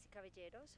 y caballeros,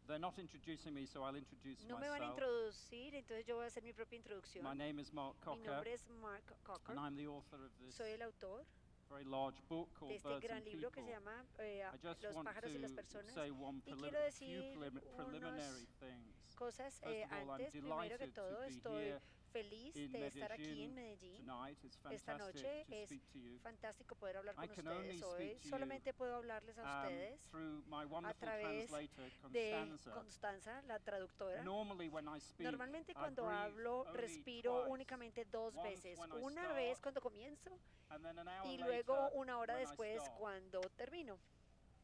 They're not introducing me, so I'll introduce no me van a myself. introducir, entonces yo voy a hacer mi propia introducción. My name is Mark Mi Cocker, nombre es Mark Cocker, and I'm the author of this soy el autor very large book de called este Birds gran and libro que se People. llama I just Los want pájaros y las to personas. say one Y quiero few decir preliminary unas things. cosas First of all, I'm antes. Primero que delighted todo, to be estoy here feliz in de estar aquí en Medellín Medellín tonight. It's esta noche. fantastic to Es speak to you. fantástico poder hablar I con can only ustedes speak hoy. to you, Solamente puedo hablarles a ustedes through my a wonderful través translator, de Constanza. Constanza, la traductora. Normally when I speak, Normalmente I cuando breathe hablo only respiro twice. únicamente dos Once veces. when I Una start, vez cuando comienzo and then an hour y luego later una hora when I después stop. cuando termino.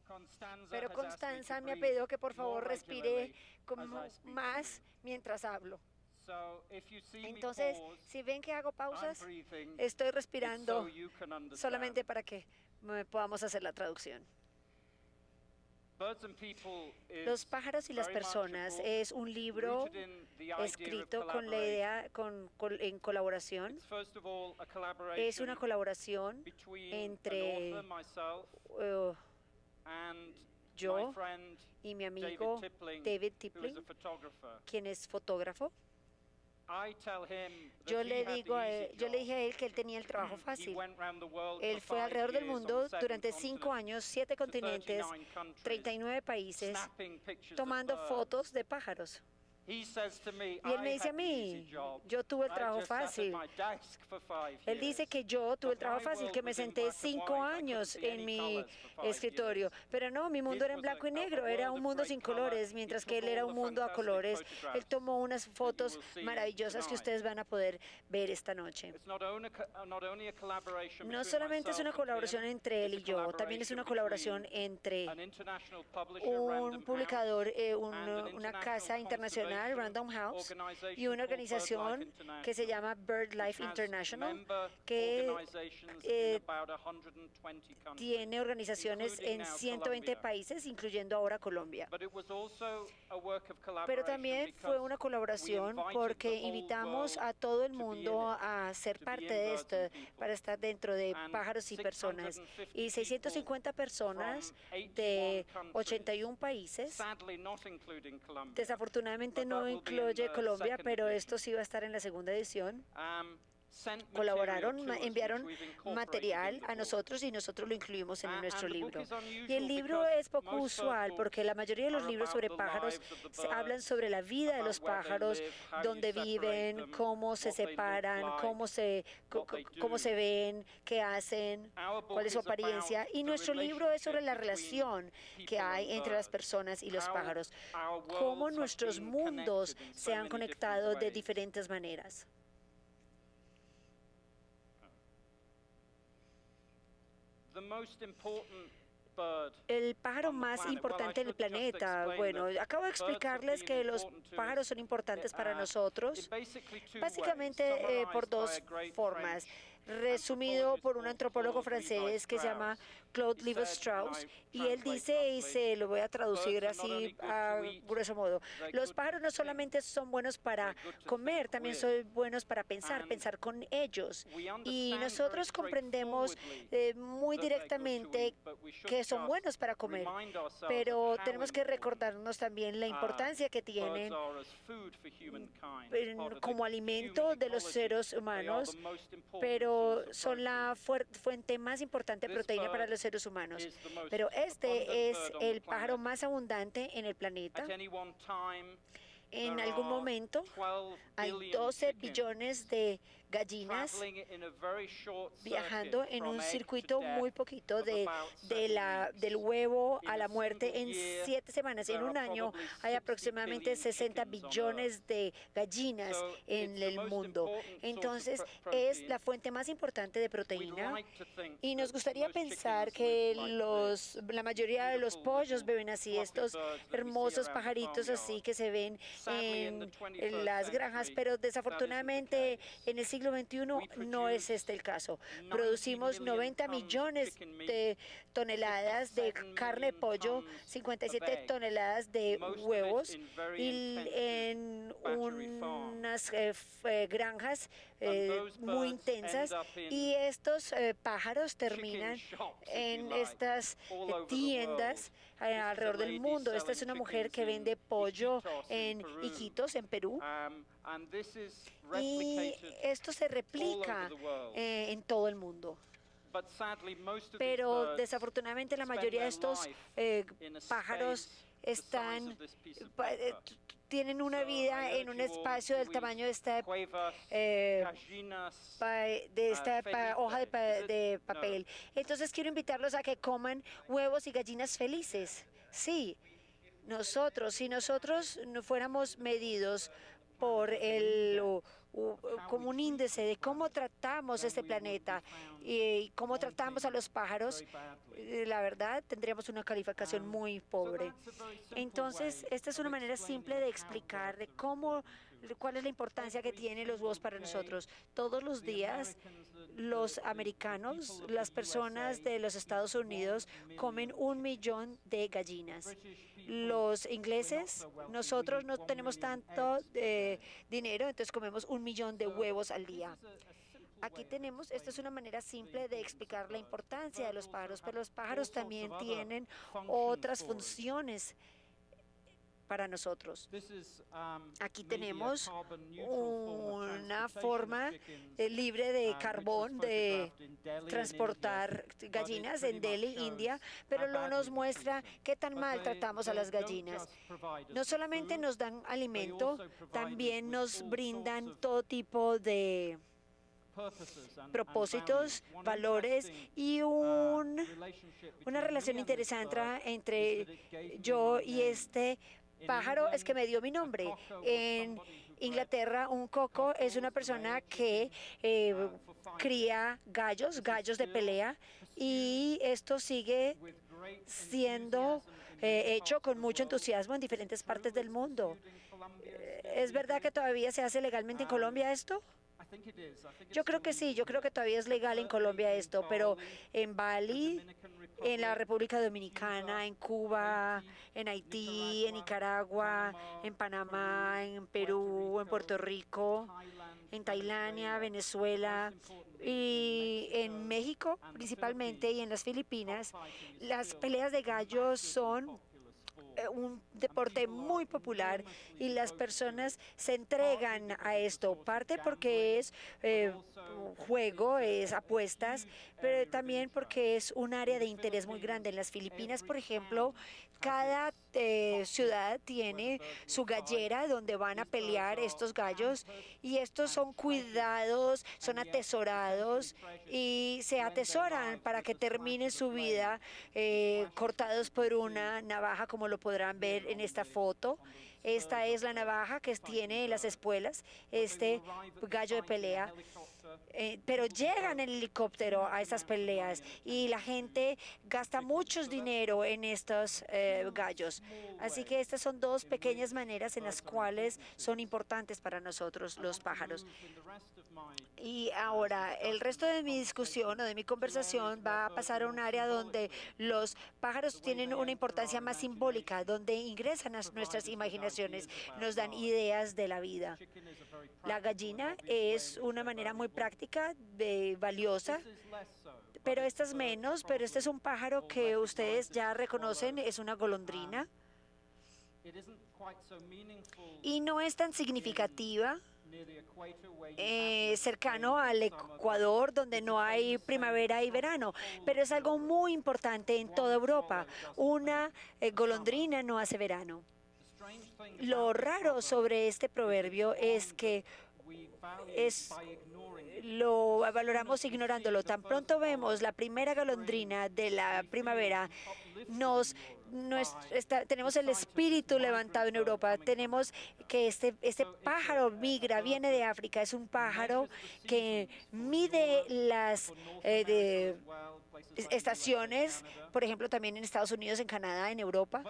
Constanza Pero has asked me Constanza to me ha breathe pedido que por more favor respire regularly como as I speak to más you. mientras hablo. So if you see me Entonces, pause, si ven que hago pausas, I'm breathing, estoy it's respirando so you can understand. solamente para que podamos hacer la traducción. Birds and People is Los pájaros y las very much a personas book es un libro rooted in the idea of escrito con la idea en colaboración. It's first of all a collaboration Es una colaboración between entre an author, myself, and yo my friend y mi amigo David who is a Tipling, photographer. quien es fotógrafo. I tell him that Yo he le had the digo, easy yo le job. dije a él que él tenía el trabajo He fácil. went round the world Él for fue 5 alrededor del years mundo on 7 durante 5 años, 7 continentes, 39 countries, 39 países, snapping pictures tomando of birds. fotos de pájaros. He says to me, Y él me I dice a had the easy mí, job. yo tuve el I trabajo just sat at fácil. my desk for 5 Él dice years. que yo tuve el But trabajo my fácil, world que me was in senté black and 5 white. I años couldn't see en any mi colours for 5 escritorio. years. Pero no, mi mundo His era en was blanco y a negro, era world un of mundo great sin colour. colores, He mientras took que él era all un the mundo a fantastic colores. Él photographs tomó unas that you fotos will see maravillosas que tonight. ustedes van a poder ver esta noche. It's not only a collaboration No between solamente es myself una and colaboración him, entre él it's y a yo, también es una collaboration colaboración entre an international publisher, un Random publicador, House, and una an casa internacional, Random House, y una organización que se llama BirdLife International, que tiene organizaciones en 120 países, incluyendo ahora Colombia. Pero también fue una colaboración porque invitamos a todo el mundo a ser parte de esto, para estar dentro de pájaros y personas. Y 650 personas de 81 países, desafortunadamente no incluye Colombia, pero esto sí va a estar en la segunda edición. Colaboraron, enviaron material a nosotros y nosotros lo incluimos en nuestro libro. Y el libro es poco usual porque la mayoría de los libros sobre pájaros hablan sobre la vida de los pájaros, dónde viven, cómo se separan, cómo se ven, qué hacen, cuál es su apariencia. Y nuestro libro es sobre la relación que hay entre las personas y los pájaros, cómo nuestros mundos se han conectado de diferentes maneras. El pájaro más importante del planeta. Bueno, acabo de explicarles que los pájaros son importantes para nosotros, básicamente por dos formas. Resumido por un antropólogo francés que se llama Claude Lévi-Strauss, y él dice, y se lo voy a traducir así a grueso modo: los pájaros no solamente son buenos para comer, también son buenos para pensar con ellos. Y nosotros comprendemos muy directamente que son buenos para comer, pero tenemos que recordarnos también la importancia que tienen como alimento de los seres humanos, pero son la fuente más importante de proteína para los seres humanos. Pero este es el pájaro más abundante en el planeta. En algún momento hay 12 billones de gallinas viajando en un circuito muy poquito del huevo a la muerte en 7 semanas. En un año hay aproximadamente 60 billones de gallinas en el mundo. Entonces es la fuente más importante de proteína, y nos gustaría pensar que la mayoría de los pollos beben así, estos hermosos pajaritos así que se ven en las granjas, pero desafortunadamente en el siglo XXI no es este el caso. Producimos 90 millones de toneladas de carne de pollo, 57 toneladas de huevos, y en unas granjas muy intensas, y estos pájaros terminan en estas tiendas alrededor del mundo. Esta es una mujer que vende pollo en Iquitos, en Perú, y esto se replica en todo el mundo. Pero desafortunadamente la mayoría de estos pájaros tienen una vida en un espacio del tamaño de esta hoja de papel. Entonces quiero invitarlos a que coman huevos y gallinas felices. Sí, si nosotros no fuéramos medidos por como un índice de cómo tratamos este planeta y cómo tratamos a los pájaros, la verdad tendríamos una calificación muy pobre. Entonces, esta es una manera simple de explicar de cuál es la importancia que tienen los huevos para nosotros. Todos los días, los americanos, las personas de los Estados Unidos, comen 1 millón de gallinas. Los ingleses, nosotros no tenemos tanto dinero, entonces comemos 1 millón de huevos al día. Aquí tenemos, esta es una manera simple de explicar la importancia de los pájaros, pero los pájaros también tienen otras funciones para nosotros. Aquí tenemos una forma libre de carbón de transportar gallinas en Delhi, India, pero no nos muestra qué tan mal tratamos a las gallinas. No solamente nos dan alimento, también nos brindan todo tipo de propósitos, valores y una relación interesante entre yo y este pájaro es que me dio mi nombre. En Inglaterra, un coco es una persona que cría gallos de pelea, y esto sigue siendo hecho con mucho entusiasmo en diferentes partes del mundo. ¿Es verdad que todavía se hace legalmente en Colombia esto? Yo creo que sí, yo creo que todavía es legal en Colombia esto, pero en Bali, en la República Dominicana, en Cuba, en Haití, en Nicaragua, en Panamá, en Perú, en Puerto Rico, en Tailandia, Venezuela y en México principalmente, y en las Filipinas, las peleas de gallos son un deporte muy popular y las personas se entregan a esto, parte porque es juego, es apuestas, pero también porque es un área de interés muy grande. En las Filipinas, por ejemplo, cada ciudad tiene su gallera donde van a pelear estos gallos, y estos son cuidados, son atesorados y se atesoran para que termine su vida cortados por una navaja, como lo podrán ver en esta foto. Esta es la navaja que tiene en las espuelas, este gallo de pelea. Pero llegan en helicóptero a esas peleas y la gente gasta mucho dinero en estos gallos. Así que estas son dos pequeñas maneras en las cuales son importantes para nosotros los pájaros. Y ahora, el resto de mi discusión o de mi conversación va a pasar a un área donde los pájaros tienen una importancia más simbólica, donde ingresan a nuestras imaginaciones, nos dan ideas de la vida. La gallina es una manera muy práctica, valiosa, pero esta es menos, pero este es un pájaro que ustedes ya reconocen, es una golondrina, y no es tan significativa cercano al Ecuador, donde no hay primavera y verano, pero es algo muy importante en toda Europa. Una golondrina no hace verano. Lo raro sobre este proverbio es que lo valoramos ignorándolo. Tan pronto vemos la primera golondrina de la primavera, tenemos el espíritu levantado en Europa. Tenemos que este pájaro migra, viene de África, es un pájaro que mide las estaciones, por ejemplo, también en Estados Unidos, en Canadá, en Europa.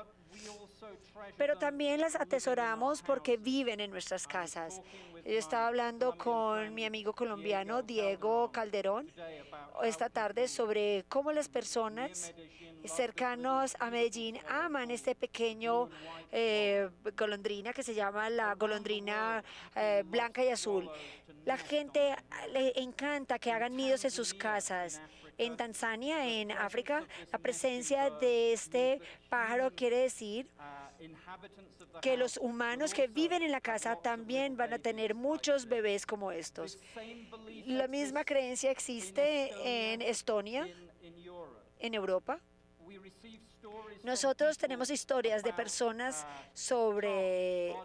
Pero también las atesoramos porque viven en nuestras casas. Yo estaba hablando con mi amigo colombiano, Diego Calderón, esta tarde sobre cómo las personas cercanos a Medellín aman este pequeño golondrina que se llama la golondrina blanca y azul. La gente le encanta que hagan nidos en sus casas. En Tanzania, en África, la presencia de este pájaro quiere decir que los humanos que viven en la casa también van a tener muchos bebés como estos. La misma creencia existe en Estonia, en Europa. Nosotros tenemos historias de personas sobre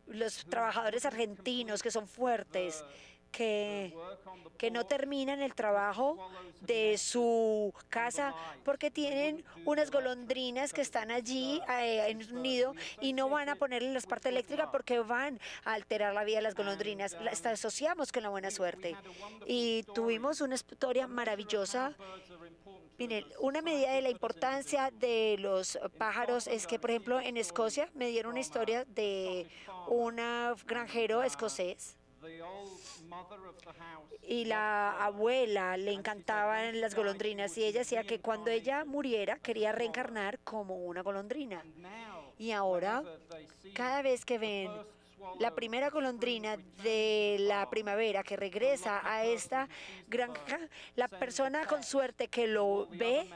los trabajadores argentinos que son fuertes, que no terminan el trabajo de su casa porque tienen unas golondrinas que están allí en un nido y no van a ponerle la parte eléctrica porque van a alterar la vida de las golondrinas. La asociamos con la buena suerte. Y tuvimos una historia maravillosa. Miren, una medida de la importancia de los pájaros es que, por ejemplo, en Escocia me dieron una historia de un granjero escocés. Y la abuela le encantaban las golondrinas y ella decía que cuando ella muriera quería reencarnar como una golondrina. Y ahora, cada vez que ven la primera golondrina de la primavera que regresa a esta granja, la persona con suerte que lo ve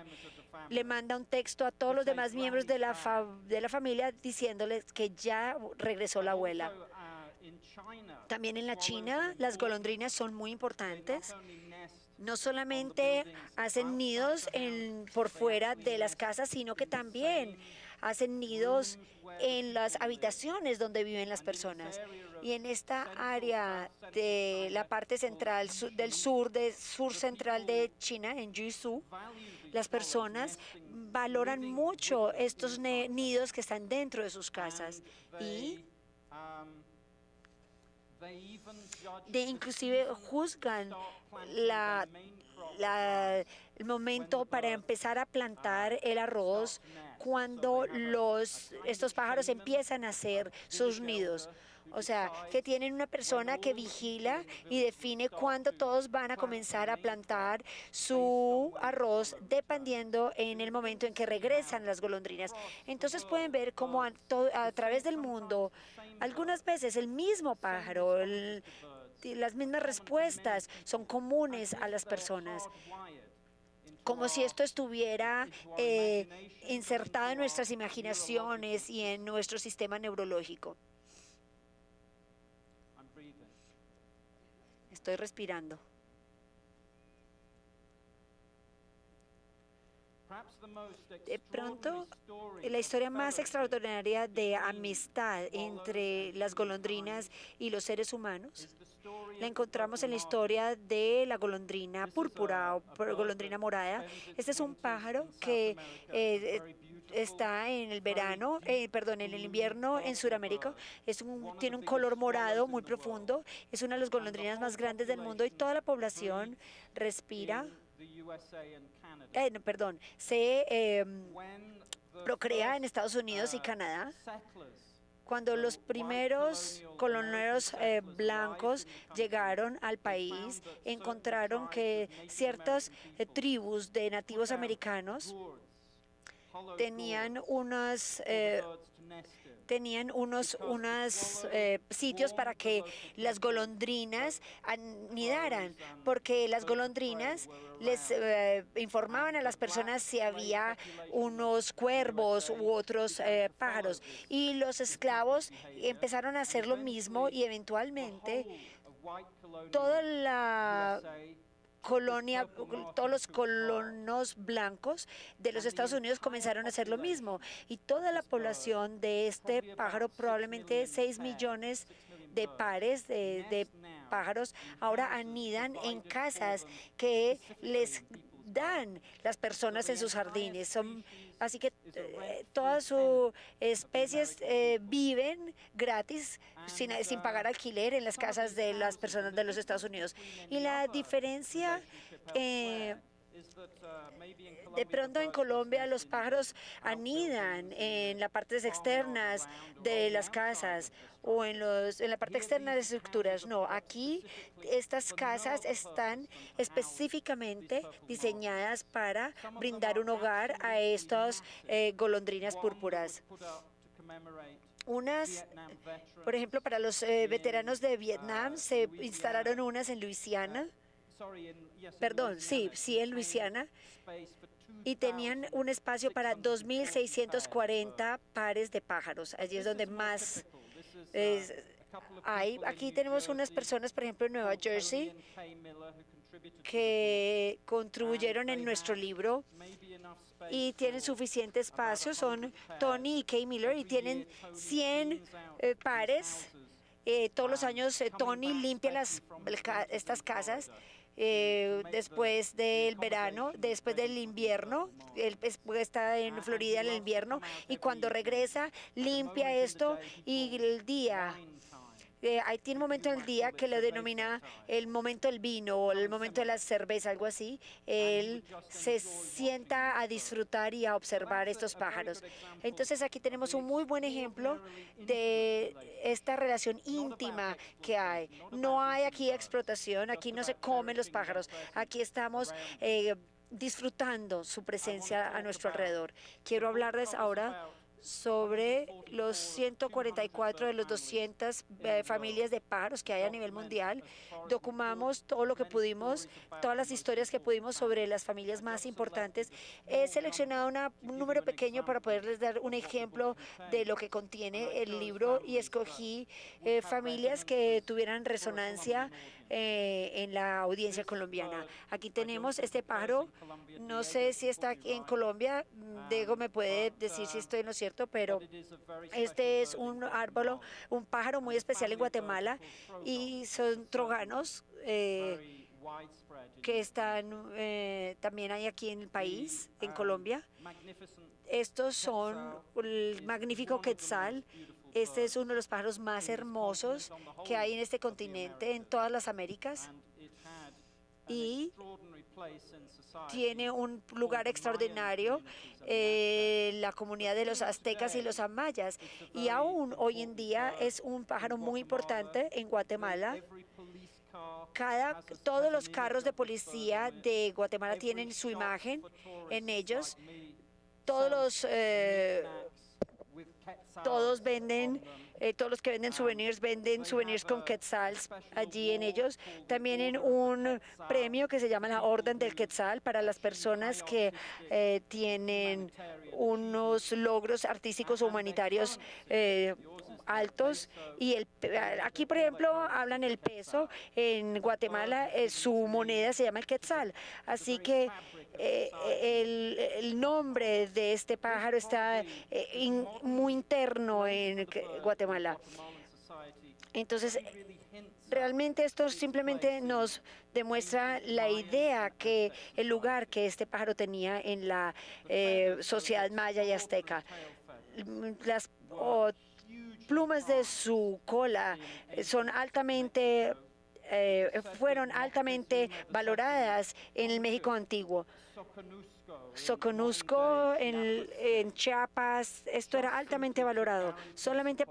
le manda un texto a todos los demás miembros de la familia diciéndoles que ya regresó la abuela. También en la China, las golondrinas son muy importantes. No solamente hacen nidos por fuera de las casas, sino que también hacen nidos en las habitaciones donde viven las personas. Y en esta área de la parte central del sur central de China, en Jiuzhou, las personas valoran mucho estos nidos que están dentro de sus casas y inclusive juzgan el momento para empezar a plantar el arroz cuando estos pájaros empiezan a hacer sus nidos. O sea, que tienen una persona que vigila y define cuándo todos van a comenzar a plantar su arroz, dependiendo en el momento en que regresan las golondrinas. Entonces pueden ver cómo a través del mundo, algunas veces el mismo pájaro, las mismas respuestas son comunes a las personas. Como si esto estuviera insertado en nuestras imaginaciones y en nuestro sistema neurológico. Estoy respirando. De pronto, la historia más extraordinaria de amistad entre las golondrinas y los seres humanos la encontramos en la historia de la golondrina púrpura o golondrina morada. Este es un pájaro que está en el verano, en el invierno en Sudamérica. Tiene un color morado muy profundo. Es una de las golondrinas más grandes del mundo y toda la población respira. Se procrea en Estados Unidos y Canadá. Cuando los primeros coloneros blancos llegaron al país, encontraron que ciertas tribus de nativos americanos tenían unos sitios para que las golondrinas anidaran, porque las golondrinas les informaban a las personas si había unos cuervos u otros pájaros. Y los esclavos empezaron a hacer lo mismo y eventualmente toda la colonia, todos los colonos blancos de los Estados Unidos comenzaron a hacer lo mismo y toda la población de este pájaro, probablemente 6 millones de pares de pájaros, ahora anidan en casas que les dan las personas en sus jardines. Así que todas sus especies viven gratis, sin pagar alquiler en las casas de las personas de los Estados Unidos. Y la diferencia De pronto en Colombia los pájaros anidan en las partes externas de las casas o en la parte externa de las estructuras. No, aquí estas casas están específicamente diseñadas para brindar un hogar a estas golondrinas púrpuras. Unas, por ejemplo, para los veteranos de Vietnam, se instalaron unas en Luisiana. Perdón, sí, en Luisiana, y tenían un espacio para 2.640 pares de pájaros. Allí es donde más hay. Aquí tenemos unas personas, por ejemplo, en Nueva Jersey, que contribuyeron en nuestro libro y tienen suficiente espacio. Son Tony y Kay Miller y tienen 100 pares. Todos los años Tony limpia estas casas. Después del verano, después del invierno, él está en Florida en el invierno y cuando regresa limpia esto y el día, ahí tiene un momento del día que lo denomina el momento del vino o el momento de la cerveza, algo así. Él se sienta a disfrutar y a observar estos pájaros. Entonces aquí tenemos un muy buen ejemplo de esta relación íntima que hay. No hay aquí explotación, aquí no se comen los pájaros, aquí estamos disfrutando su presencia a nuestro alrededor. Quiero hablarles ahora sobre los 144 de los 200 familias de pájaros que hay a nivel mundial. Documentamos todo lo que pudimos, todas las historias que pudimos sobre las familias más importantes. He seleccionado un número pequeño para poderles dar un ejemplo de lo que contiene el libro y escogí familias que tuvieran resonancia en la audiencia colombiana. Aquí tenemos este pájaro, no sé si está aquí en Colombia, Diego me puede decir si estoy en lo cierto, pero este es un árbol, un pájaro muy especial en Guatemala y son troganos que están también hay aquí en el país, en Colombia. Estos son el magnífico quetzal. Este es uno de los pájaros más hermosos que hay en este continente, en todas las Américas, y tiene un lugar extraordinario en la comunidad de los aztecas y los amayas, y aún hoy en día es un pájaro muy importante en Guatemala. Todos los carros de policía de Guatemala tienen su imagen en ellos. Todos venden, todos los que venden souvenirs con quetzals allí en ellos. También en un premio que se llama la Orden del Quetzal para las personas que tienen unos logros artísticos o humanitarios altos. Y aquí, por ejemplo, hablan el peso. En Guatemala su moneda se llama el quetzal. Así que el nombre de este pájaro está muy interno en Guatemala. Entonces, realmente esto simplemente nos demuestra la idea que el lugar que este pájaro tenía en la sociedad maya y azteca. Las plumas de su cola fueron altamente valoradas en el México antiguo. Soconusco, en Chiapas, esto era altamente valorado. Solamente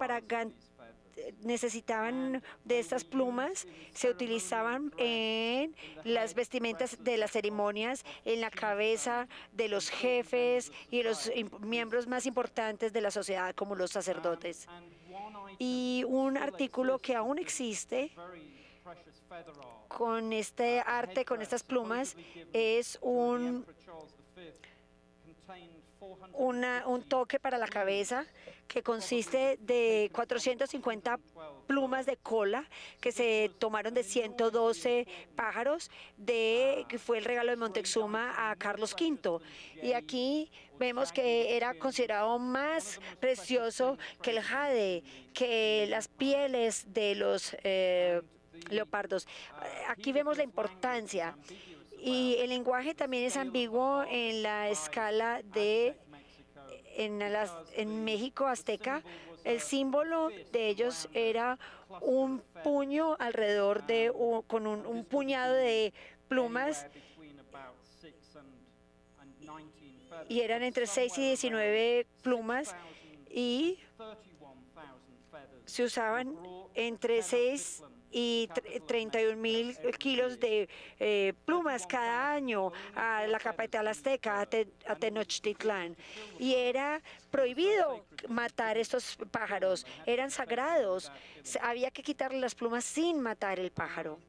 necesitaban de estas plumas, se utilizaban en las vestimentas de las ceremonias, en la cabeza de los jefes y los miembros más importantes de la sociedad, como los sacerdotes. Y un artículo que aún existe con este arte, con estas plumas, es un toque para la cabeza que consiste de 450 plumas de cola que se tomaron de 112 pájaros que fue el regalo de Moctezuma a Carlos V. Y aquí vemos que era considerado más precioso que el jade, que las pieles de los leopardos. Aquí vemos la importancia. Y el lenguaje también es ambiguo en la escala en México azteca. El símbolo de ellos era un puño alrededor con un puñado de plumas y eran entre 6 y 19 plumas y se usaban entre 6 y 31.000 kilos de plumas cada año a la capital azteca, a Tenochtitlán. Y era prohibido matar estos pájaros, eran sagrados. Había que quitarle las plumas sin matar el pájaro.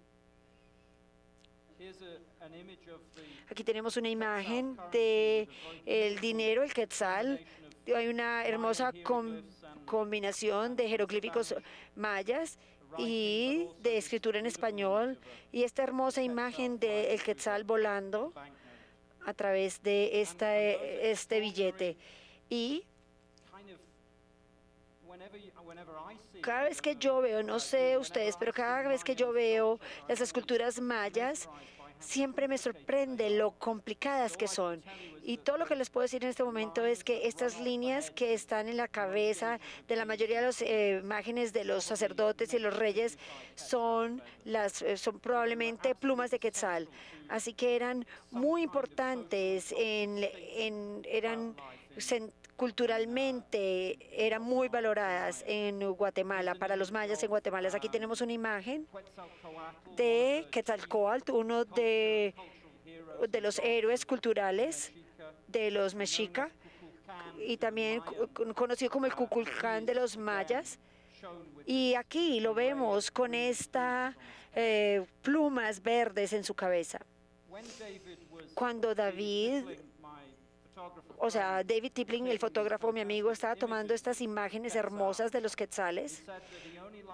Aquí tenemos una imagen de el dinero, el quetzal. Hay una hermosa combinación de jeroglíficos mayas y de escritura en español, y esta hermosa imagen del quetzal volando a través de este billete. Y cada vez que yo veo, no sé ustedes, pero cada vez que yo veo las esculturas mayas, siempre me sorprende lo complicadas que son. Y todo lo que les puedo decir en este momento es que estas líneas que están en la cabeza de la mayoría de las imágenes de los sacerdotes y los reyes son probablemente plumas de quetzal. Así que eran muy importantes, culturalmente eran muy valoradas en Guatemala, para los mayas en Guatemala. Aquí tenemos una imagen de Quetzalcóatl, uno de los héroes culturales de los mexica, y también conocido como el Kukulcán de los mayas. Y aquí lo vemos con estas plumas verdes en su cabeza. Cuando David Tipling, el fotógrafo, mi amigo, estaba tomando estas imágenes hermosas de los quetzales,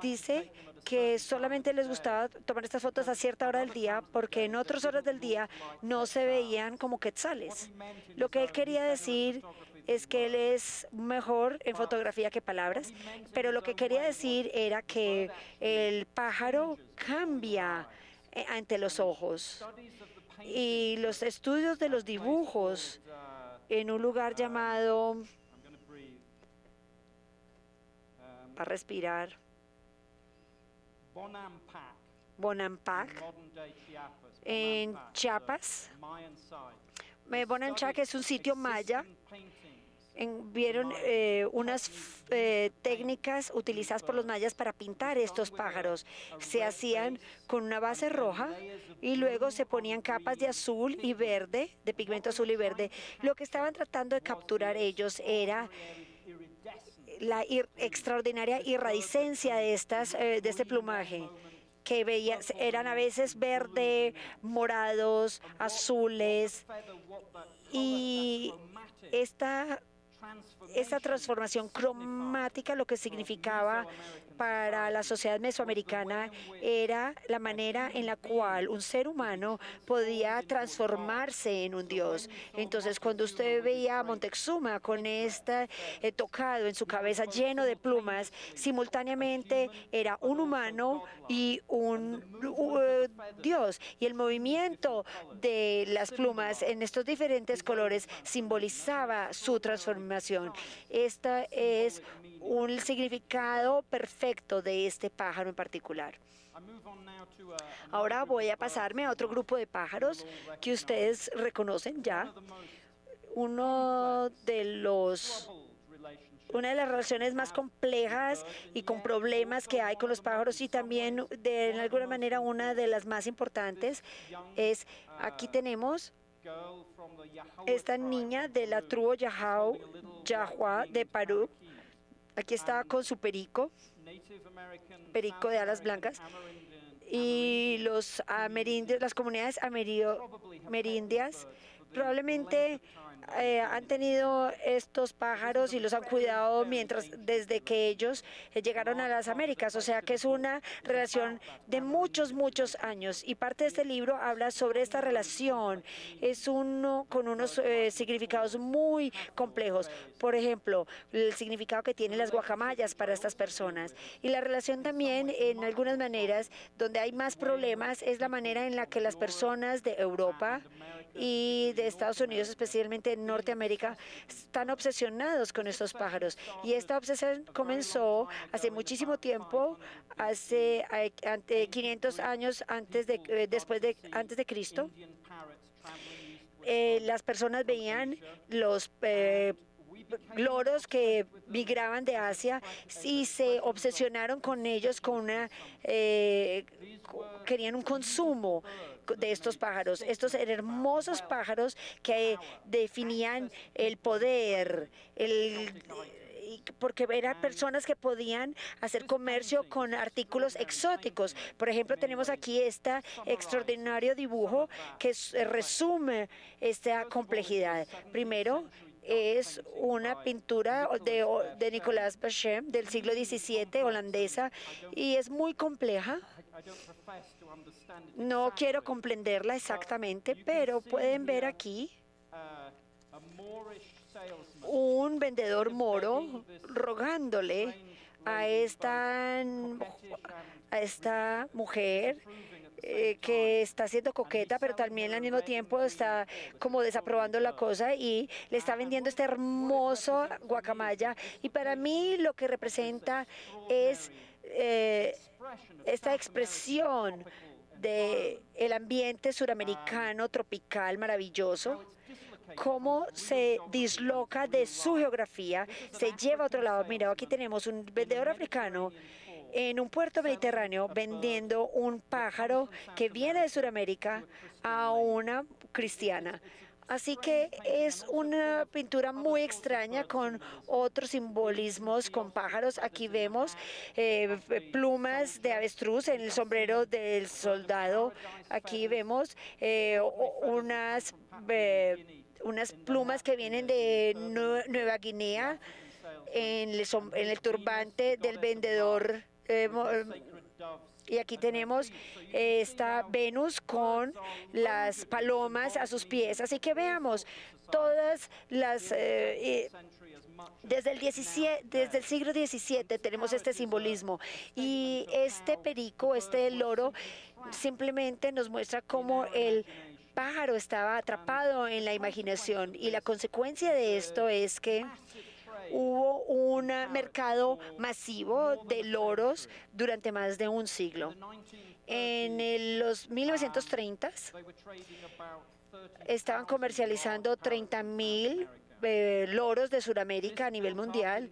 dice que solamente les gustaba tomar estas fotos a cierta hora del día porque en otras horas del día no se veían como quetzales. Lo que él quería decir es que él es mejor en fotografía que palabras, pero lo que quería decir era que el pájaro cambia ante los ojos. Y los estudios de los dibujos en un lugar llamado, para respirar, Bonampak, en Chiapas. Bonampak es un sitio maya. Vieron unas técnicas utilizadas por los mayas para pintar estos pájaros. Se hacían con una base roja y luego se ponían capas de azul y verde, de pigmento azul y verde. Lo que estaban tratando de capturar ellos era la extraordinaria iridiscencia de este plumaje, que eran a veces verde, morados, azules, y esta transformación cromática lo que significaba para la sociedad mesoamericana era la manera en la cual un ser humano podía transformarse en un dios. Entonces, cuando usted veía a Moctezuma con tocado en su cabeza lleno de plumas, simultáneamente era un humano y un dios. Y el movimiento de las plumas en estos diferentes colores simbolizaba su transformación. Este es un significado perfecto de este pájaro en particular. Ahora voy a pasarme a otro grupo de pájaros que ustedes reconocen ya. Una de las relaciones más complejas y con problemas que hay con los pájaros, y también de alguna manera una de las más importantes, es aquí tenemos esta niña de la tribu Yahua de Perú. Aquí está con su perico de alas blancas, y los amerindios, las comunidades amerindias probablemente han tenido estos pájaros y los han cuidado desde que ellos llegaron a las Américas, o sea que es una relación de muchos años, y parte de este libro habla sobre esta relación. Es uno con unos significados muy complejos. Por ejemplo, el significado que tienen las guacamayas para estas personas, y la relación también, en algunas maneras, donde hay más problemas, es la manera en la que las personas de Europa y de Estados Unidos, especialmente en Norteamérica, están obsesionados con estos pájaros. Y esta obsesión comenzó hace muchísimo tiempo, hace 500 años antes de Cristo. las personas veían los loros que migraban de Asia y se obsesionaron con ellos con querían un consumo de estos pájaros. Estos eran hermosos pájaros que definían el poder, porque eran personas que podían hacer comercio con artículos exóticos. Por ejemplo, tenemos aquí este extraordinario dibujo que resume esta complejidad. Primero, es una pintura de Nicolas Bachem del siglo XVII, holandesa, y es muy compleja. No quiero comprenderla exactamente, pero pueden ver aquí un vendedor moro rogándole a esta mujer que está siendo coqueta, pero también al mismo tiempo está como desaprobando la cosa y le está vendiendo este hermoso guacamaya. Y para mí lo que representa es esta expresión del ambiente suramericano tropical maravilloso, cómo se disloca de su geografía, se lleva a otro lado. Mira, aquí tenemos un vendedor africano en un puerto mediterráneo vendiendo un pájaro que viene de Sudamérica a una cristiana. Así que es una pintura muy extraña con otros simbolismos con pájaros. Aquí vemos plumas de avestruz en el sombrero del soldado. Aquí vemos unas plumas que vienen de Nueva Guinea en el turbante del vendedor. Y aquí tenemos esta Venus con las palomas a sus pies. Así que veamos todas las... desde el siglo XVII tenemos este simbolismo. Y este perico, este loro, simplemente nos muestra cómo el pájaro estaba atrapado en la imaginación. Y la consecuencia de esto es que hubo un mercado masivo de loros durante más de un siglo. En los 1930s estaban comercializando 30.000 loros de Sudamérica a nivel mundial.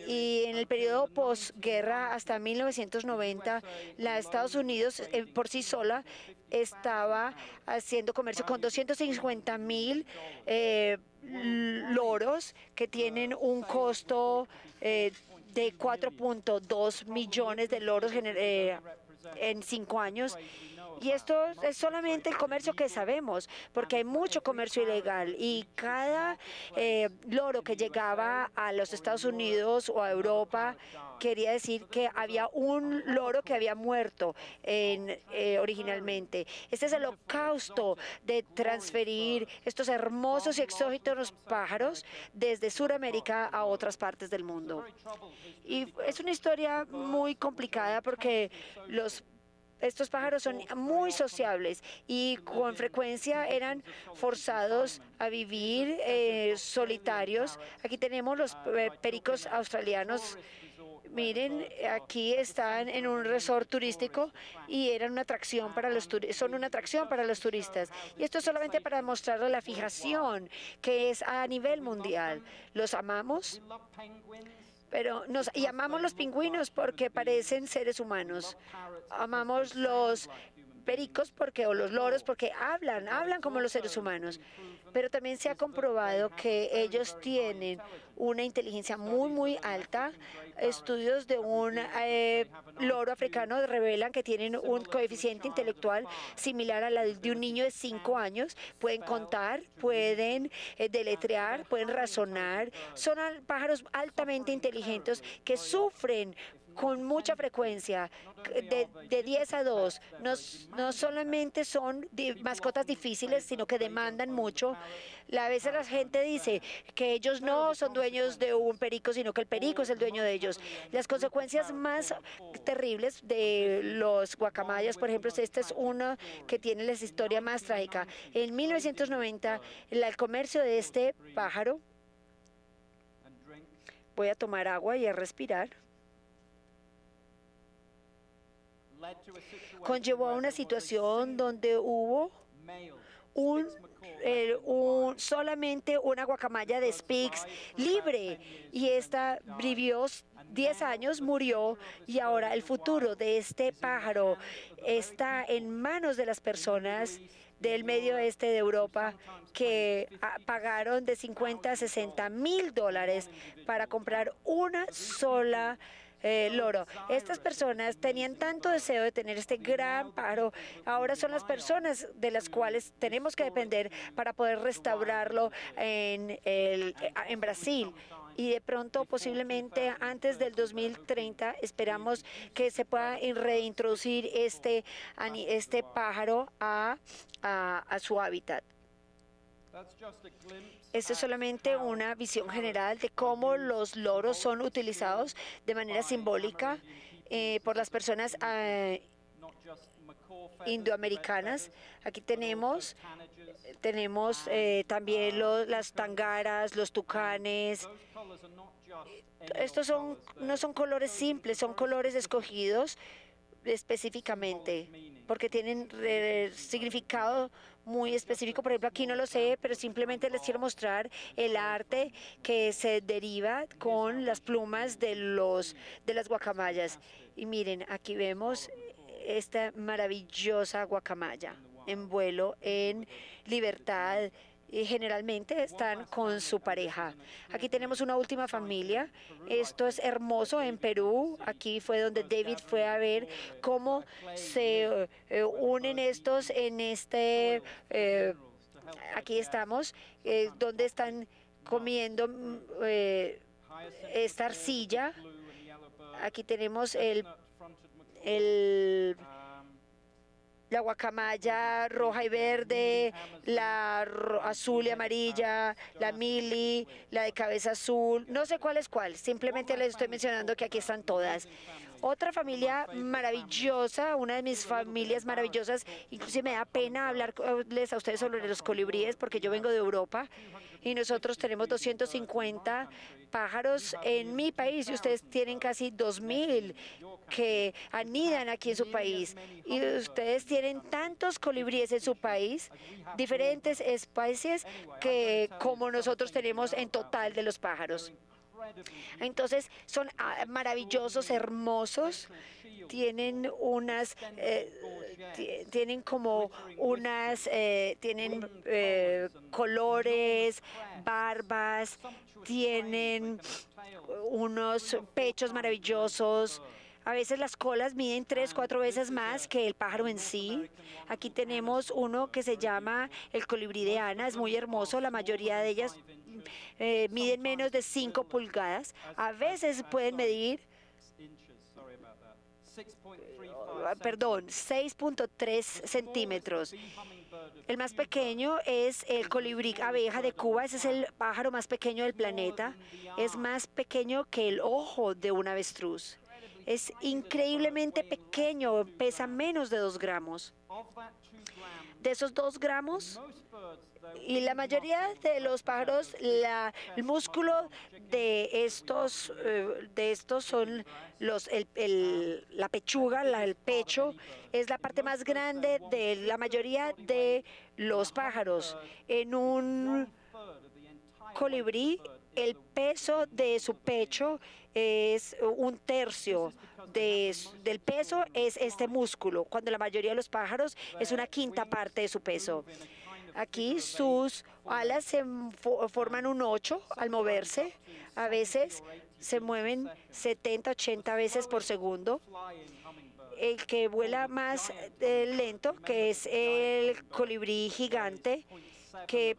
Y en el periodo posguerra hasta 1990, Estados Unidos por sí sola estaba haciendo comercio con 250.000 loros que tienen un costo de 4.2 millones de loros en 5 años. Y esto es solamente el comercio que sabemos, porque hay mucho comercio ilegal y cada loro que llegaba a los Estados Unidos o a Europa quería decir que había un loro que había muerto originalmente. Este es el holocausto de transferir estos hermosos y exóticos pájaros desde Sudamérica a otras partes del mundo. Y es una historia muy complicada porque estos pájaros son muy sociables y con frecuencia eran forzados a vivir solitarios. Aquí tenemos los pericos australianos. Miren, aquí están en un resort turístico y eran una atracción para son una atracción para los turistas. Y esto es solamente para mostrarles la fijación que es a nivel mundial. Los amamos. Pero amamos los pingüinos porque parecen seres humanos. Amamos los pericos o los loros porque hablan como los seres humanos. Pero también se ha comprobado que ellos tienen una inteligencia muy, muy alta. Estudios de un loro africano revelan que tienen un coeficiente intelectual similar a la de un niño de 5 años. Pueden contar, pueden deletrear, pueden razonar. Son pájaros altamente inteligentes que sufren con mucha frecuencia, de 10 a 2. No solamente son mascotas difíciles, sino que demandan mucho. A veces la gente dice que ellos no son dueños de un perico, sino que el perico es el dueño de ellos. Las consecuencias más terribles de los guacamayas, por ejemplo, esta es una que tiene la historia más trágica. En 1990, el comercio de este pájaro, voy a tomar agua y a respirar, conllevó a una situación donde hubo solamente una guacamaya de Spix libre, y esta vivió 10 años, murió, y ahora el futuro de este pájaro está en manos de las personas del medio oeste de Europa que pagaron de 50 a 60 mil dólares para comprar una sola loro. Estas personas tenían tanto deseo de tener este gran pájaro, ahora son las personas de las cuales tenemos que depender para poder restaurarlo en Brasil. Y de pronto, posiblemente antes del 2030, esperamos que se pueda reintroducir este pájaro a su hábitat. Esto es solamente una visión general de cómo los loros son utilizados de manera simbólica por las personas indoamericanas. Aquí tenemos también las tangaras, los tucanes. Estos no son colores simples, son colores escogidos específicamente porque tienen significado muy específico. Por ejemplo, aquí no lo sé, pero simplemente les quiero mostrar el arte que se deriva con las plumas de las guacamayas. Y miren, aquí vemos esta maravillosa guacamaya en vuelo, en libertad. Y generalmente están con su pareja. Aquí tenemos una última familia. Esto es hermoso en Perú. Aquí fue donde David fue a ver cómo se unen estos en aquí estamos, donde están comiendo esta arcilla. Aquí tenemos la guacamaya roja y verde, la azul y amarilla, la mili, la de cabeza azul. No sé cuál es cuál, simplemente les estoy mencionando que aquí están todas. Otra familia maravillosa, una de mis familias maravillosas, inclusive me da pena hablarles a ustedes sobre los colibríes porque yo vengo de Europa y nosotros tenemos 250 pájaros en mi país y ustedes tienen casi 2.000 que anidan aquí en su país. Y ustedes tienen tantos colibríes en su país, diferentes especies que como nosotros tenemos en total de los pájaros. Entonces son maravillosos, hermosos, tienen colores, barbas, tienen unos pechos maravillosos. A veces las colas miden 3, 4 veces más que el pájaro en sí. Aquí tenemos uno que se llama el colibrí de Ana, es muy hermoso, la mayoría de ellas miden menos de 5 pulgadas. A veces pueden medir 6.3 centímetros. El más pequeño es el colibrí abeja de Cuba. Ese es el pájaro más pequeño del planeta. Es más pequeño que el ojo de un avestruz. Es increíblemente pequeño, pesa menos de 2 gramos. De esos 2 gramos, y la mayoría de los pájaros, el músculo de estos son la pechuga, el pecho, es la parte más grande de la mayoría de los pájaros. En un colibrí, el peso de su pecho es 1/3 del peso es este músculo, cuando la mayoría de los pájaros es 1/5 parte de su peso. Aquí sus alas se forman un 8 al moverse. A veces se mueven 70, 80 veces por segundo. El que vuela más lento, que es el colibrí gigante, que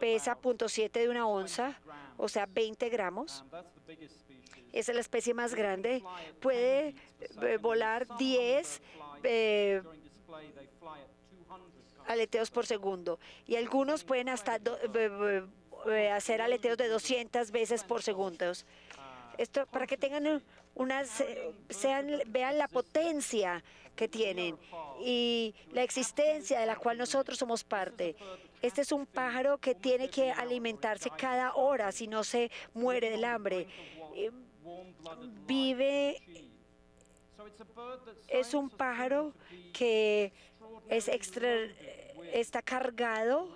pesa 0.7 de una onza, o sea, 20 gramos. Esa es la especie más grande. Puede volar 10 aleteos por segundo. Y algunos pueden hasta hacer aleteos de 200 veces por segundo. Esto para que tengan vean la potencia que tienen y la existencia de la cual nosotros somos parte. Este es un pájaro que tiene que alimentarse cada hora, si no se muere del hambre. Vive Es un pájaro que está cargado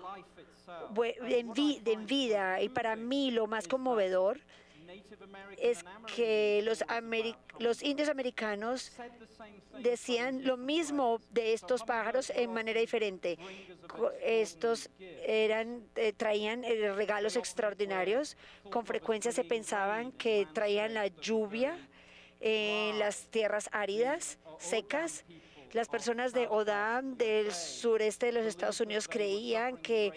en vida, y para mí lo más conmovedor es que los indios americanos decían lo mismo de estos pájaros en manera diferente. Estos traían regalos extraordinarios. Con frecuencia se pensaban que traían la lluvia en las tierras áridas, secas. Las personas de Odam, del sureste de los Estados Unidos, creían que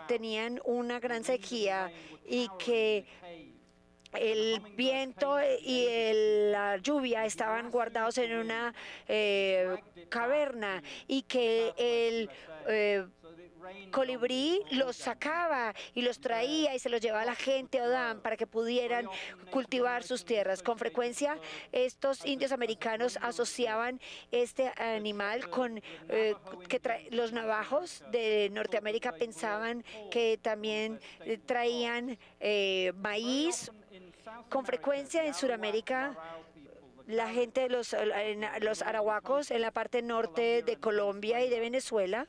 tenían una gran sequía y que el viento y la lluvia estaban guardados en una caverna, y que el colibrí los sacaba y los traía y se los llevaba a la gente Odam para que pudieran cultivar sus tierras. Con frecuencia, estos indios americanos asociaban este animal con los navajos de Norteamérica. Pensaban que también traían maíz. Con frecuencia en Sudamérica, la gente de los arahuacos en la parte norte de Colombia y de Venezuela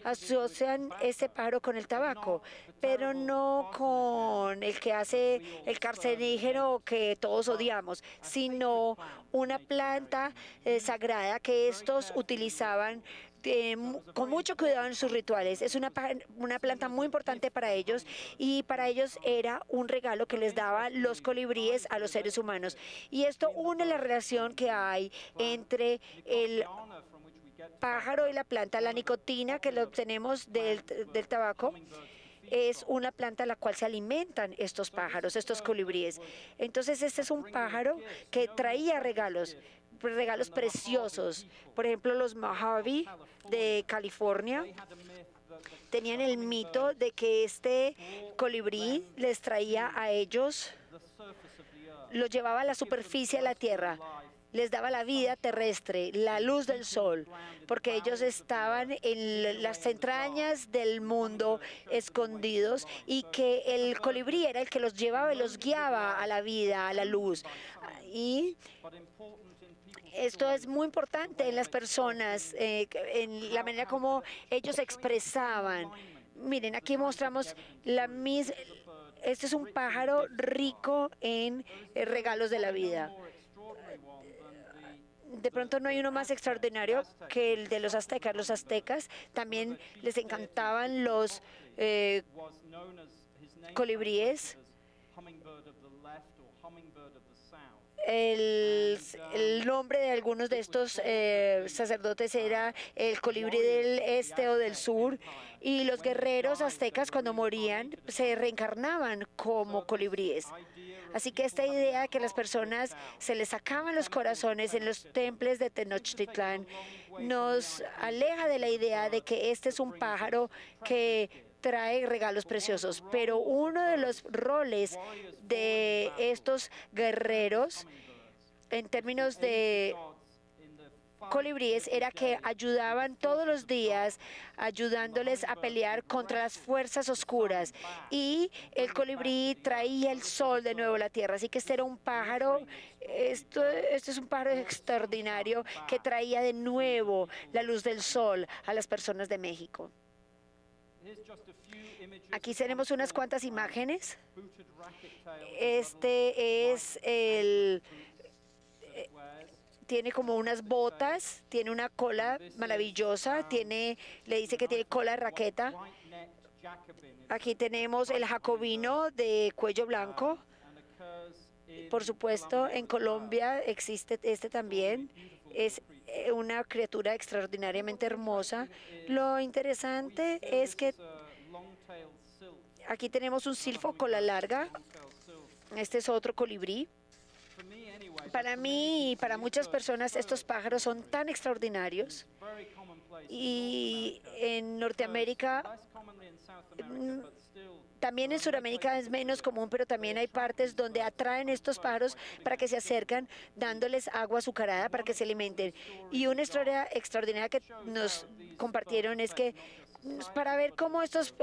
asocian este pájaro con el tabaco, pero no con el que hace el carcinógeno que todos odiamos, sino una planta sagrada que estos utilizaban con mucho cuidado en sus rituales. Es una planta muy importante para ellos, y para ellos era un regalo que les daban los colibríes a los seres humanos. Y esto une la relación que hay entre el pájaro y la planta. La nicotina que lo obtenemos del tabaco es una planta a la cual se alimentan estos pájaros, estos colibríes. Entonces, este es un pájaro que traía regalos preciosos. Por ejemplo, los Mojave de California tenían el mito de que este colibrí les traía a ellos, los llevaba a la superficie de la tierra, les daba la vida terrestre, la luz del sol, porque ellos estaban en las entrañas del mundo escondidos, y que el colibrí era el que los llevaba y los guiaba a la vida, a la luz. Y esto es muy importante en las personas, en la manera como ellos expresaban. Miren, aquí mostramos la misma. Este es un pájaro rico en regalos de la vida. De pronto no hay uno más extraordinario que el de los aztecas. Los aztecas también les encantaban los colibríes. El nombre de algunos de estos sacerdotes era el colibrí del este o del sur, y los guerreros aztecas, cuando morían, se reencarnaban como colibríes. Así que esta idea de que las personas se les sacaban los corazones en los templos de Tenochtitlán nos aleja de la idea de que este es un pájaro que trae regalos preciosos. Pero uno de los roles de estos guerreros en términos de colibríes era que ayudaban todos los días, ayudándoles a pelear contra las fuerzas oscuras, y el colibrí traía el sol de nuevo a la tierra. Así que este era un pájaro, este es un pájaro extraordinario que traía de nuevo la luz del sol a las personas de México. Aquí tenemos unas cuantas imágenes. Este es tiene como unas botas, tiene una cola maravillosa, le dice que tiene cola de raqueta. Aquí tenemos el jacobino de cuello blanco. Por supuesto, en Colombia existe este también. Es una criatura extraordinariamente hermosa. Lo interesante es que aquí tenemos un silfo cola larga. Este es otro colibrí. Para mí y para muchas personas, estos pájaros son tan extraordinarios. Y en Norteamérica, también en Sudamérica es menos común, pero también hay partes donde atraen estos pájaros para que se acercan, dándoles agua azucarada para que se alimenten. Y una historia extraordinaria que nos compartieron es que para ver cómo estos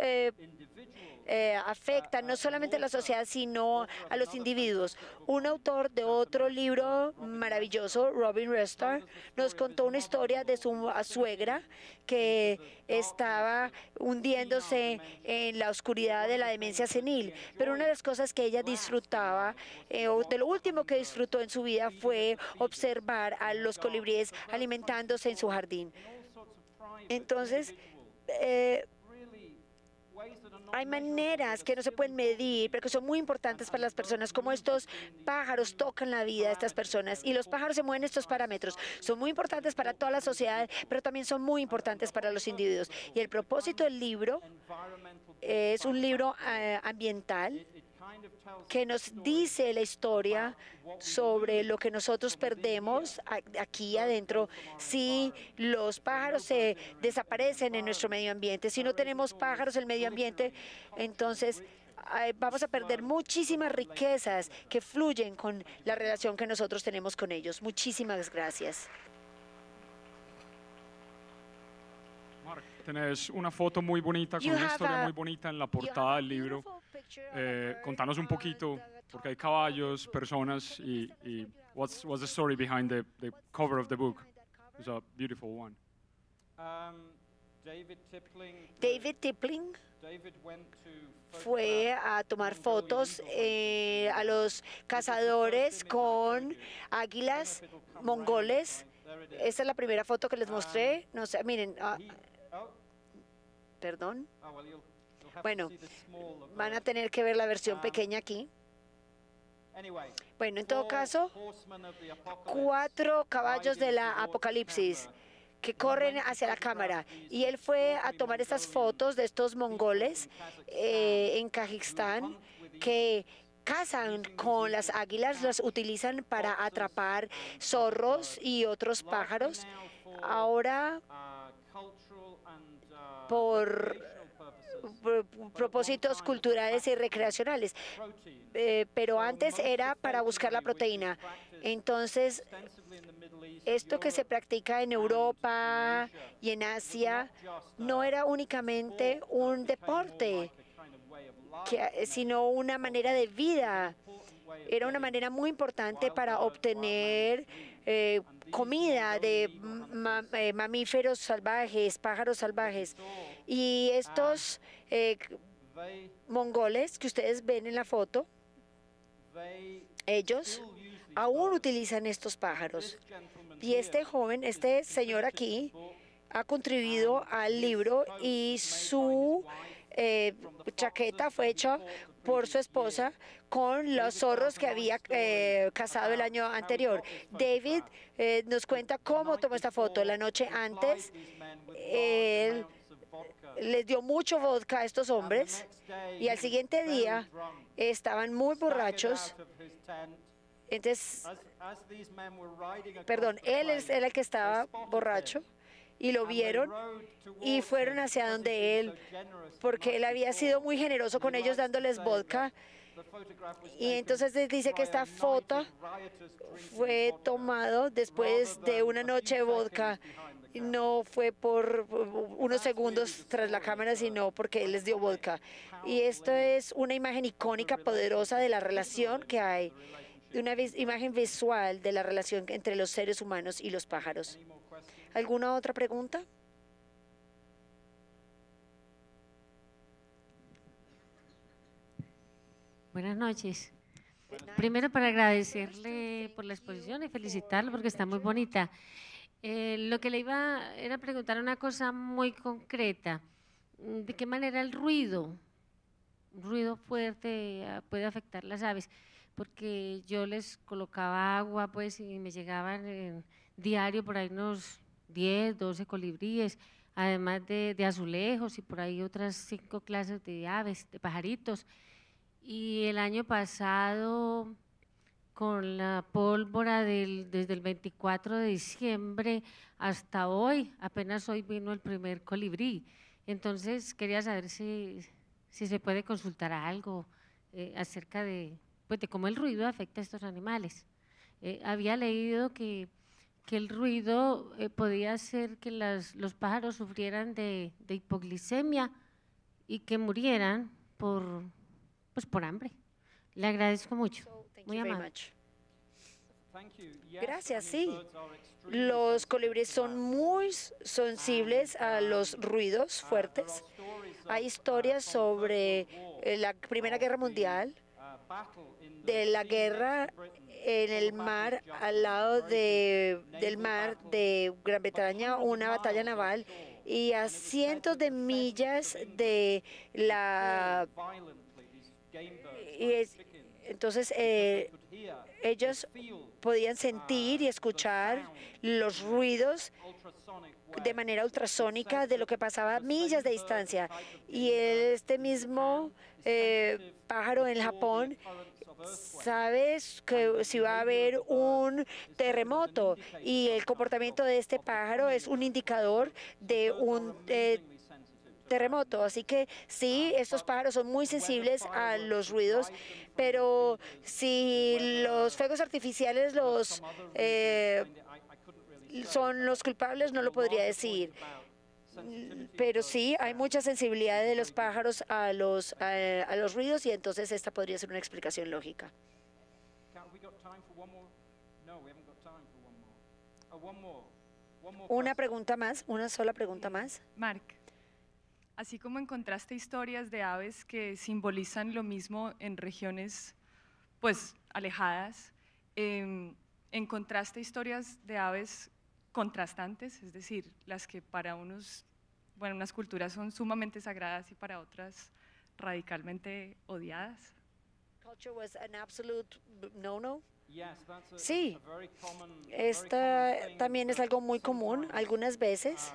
afecta no solamente a la sociedad, sino a los individuos. Un autor de otro libro maravilloso, Robin Restar, nos contó una historia de su suegra que estaba hundiéndose en la oscuridad de la demencia senil. Pero una de las cosas que ella disfrutaba, o de lo último que disfrutó en su vida, fue observar a los colibríes alimentándose en su jardín. Entonces, hay maneras que no se pueden medir, pero que son muy importantes para las personas, como estos pájaros tocan la vida de estas personas, y los pájaros se mueven estos parámetros. Son muy importantes para toda la sociedad, pero también son muy importantes para los individuos. Y el propósito del libro es un libro ambiental que nos dice la historia sobre lo que nosotros perdemos aquí adentro si los pájaros se desaparecen en nuestro medio ambiente. Si no tenemos pájaros en el medio ambiente, entonces vamos a perder muchísimas riquezas que fluyen con la relación que nosotros tenemos con ellos. Muchísimas gracias. Tenés una foto muy bonita con una historia muy bonita en la portada del libro. Contanos un poquito, porque hay caballos, personas, y what's the story behind the cover of the book? It's a beautiful one. David Tipling fue a tomar fotos a los cazadores con águilas mongoles. Esta es la primera foto que les mostré. No sé, miren. Perdón. Bueno, van a tener que ver la versión pequeña aquí. Bueno, en todo caso, 4 caballos de la Apocalipsis que corren hacia la cámara. Y él fue a tomar estas fotos de estos mongoles en Kazajistán que cazan con las águilas, las utilizan para atrapar zorros y otros pájaros. Ahora, por propósitos culturales y recreacionales, pero antes era para buscar la proteína. Entonces, esto que se practica en Europa y en Asia no era únicamente un deporte, sino una manera de vida. Era una manera muy importante para obtener comida de mamíferos salvajes, pájaros salvajes. Y estos mongoles que ustedes ven en la foto, ellos aún utilizan estos pájaros. Y este joven, este señor aquí, ha contribuido al libro, y su chaqueta fue hecha por su esposa con los zorros que había cazado el año anterior. David nos cuenta cómo tomó esta foto. La noche antes, él les dio mucho vodka a estos hombres, y al siguiente día estaban muy borrachos. Entonces, perdón, él es el que estaba borracho, y lo vieron y fueron hacia donde él, porque él había sido muy generoso con ellos dándoles vodka. Y entonces dice que esta foto fue tomado después de una noche de vodka. No fue por unos segundos tras la cámara, sino porque él les dio vodka. Y esto es una imagen icónica, poderosa de la relación que hay, una imagen visual de la relación entre los seres humanos y los pájaros. ¿Alguna otra pregunta? Buenas noches. Primero, para agradecerle por la exposición y felicitarlo porque está muy bonita. Lo que le iba era preguntar una cosa muy concreta. ¿De qué manera el ruido, un ruido fuerte, puede afectar las aves? Porque yo les colocaba agua, pues, y me llegaban en diario por ahí unos 10, 12 colibríes, además de azulejos y por ahí otras 5 clases de aves, de pajaritos. Y el año pasado, con la pólvora desde el 24 de diciembre hasta hoy, apenas hoy vino el primer colibrí. Entonces, quería saber si se puede consultar algo acerca de cómo el ruido afecta a estos animales. Había leído que el ruido podía hacer que los pájaros sufrieran de hipoglicemia y que murieran pues por hambre. Le agradezco mucho. Muy amable. Gracias, sí. Los colibríes son muy sensibles a los ruidos fuertes. Hay historias sobre la Primera Guerra Mundial, de la guerra en el mar, al lado del mar de Gran Bretaña, una batalla naval, y a cientos de millas de la... Entonces, ellos podían sentir y escuchar los ruidos de manera ultrasónica de lo que pasaba a millas de distancia. Y este mismo pájaro en Japón sabe que si va a haber un terremoto, y el comportamiento de este pájaro es un indicador de un terremoto. Así que sí, estos pájaros son muy sensibles a los ruidos, pero si los fuegos artificiales son los culpables, no lo podría decir. Pero sí, hay mucha sensibilidad de los pájaros a los ruidos, y entonces esta podría ser una explicación lógica. Una pregunta más, una sola pregunta más. Mark, así como encontraste historias de aves que simbolizan lo mismo en regiones pues alejadas, ¿encontraste historias de aves contrastantes? Es decir, las que para unas culturas son sumamente sagradas y para otras radicalmente odiadas. Culture was an absolute no-no. Sí, esta también es algo muy común. Algunas veces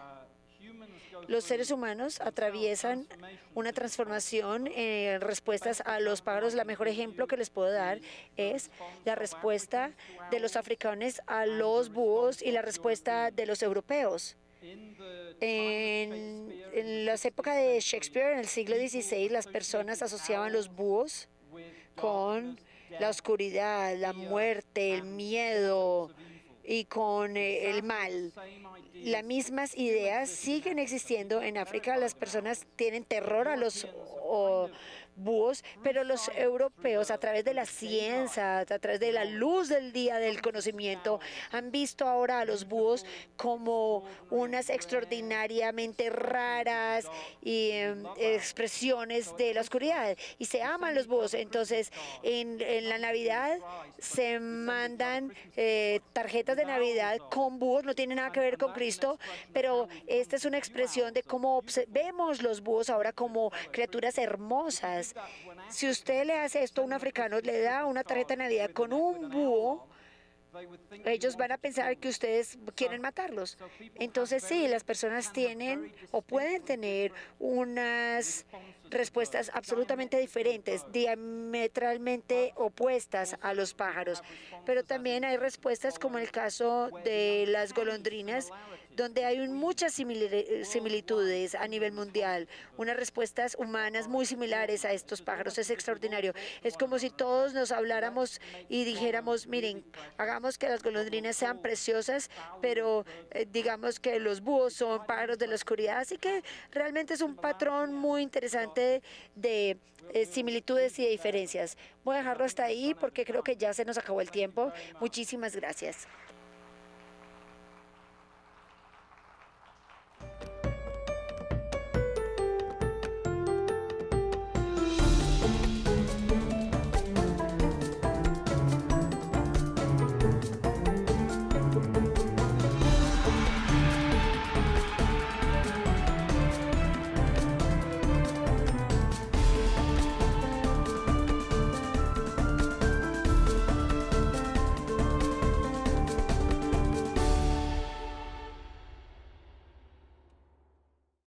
los seres humanos atraviesan una transformación en respuestas a los pájaros. El mejor ejemplo que les puedo dar es la respuesta de los africanos a los búhos y la respuesta de los europeos. En las épocas de Shakespeare, en el siglo XVI, las personas asociaban los búhos con la oscuridad, la muerte, el miedo y con el mal. Las mismas ideas siguen existiendo en África. Las personas tienen terror a los búhos, pero los europeos, a través de la ciencia, a través de la luz del día del conocimiento, han visto ahora a los búhos como unas extraordinariamente raras expresiones de la oscuridad, y se aman los búhos. Entonces, en la Navidad se mandan tarjetas de Navidad con búhos. No tiene nada que ver con Cristo, pero esta es una expresión de cómo vemos los búhos ahora como criaturas hermosas. Si usted le hace esto a un africano, le da una tarjeta de Navidad con un búho, ellos van a pensar que ustedes quieren matarlos. Entonces sí, las personas tienen o pueden tener unas respuestas absolutamente diferentes, diametralmente opuestas a los pájaros. Pero también hay respuestas, como el caso de las golondrinas, donde hay muchas similitudes a nivel mundial, unas respuestas humanas muy similares a estos pájaros. Es extraordinario. Es como si todos nos habláramos y dijéramos, miren, hagamos que las golondrinas sean preciosas, pero digamos que los búhos son pájaros de la oscuridad. Así que realmente es un patrón muy interesante de similitudes y de diferencias. Voy a dejarlo hasta ahí porque creo que ya se nos acabó el tiempo. Muchísimas gracias.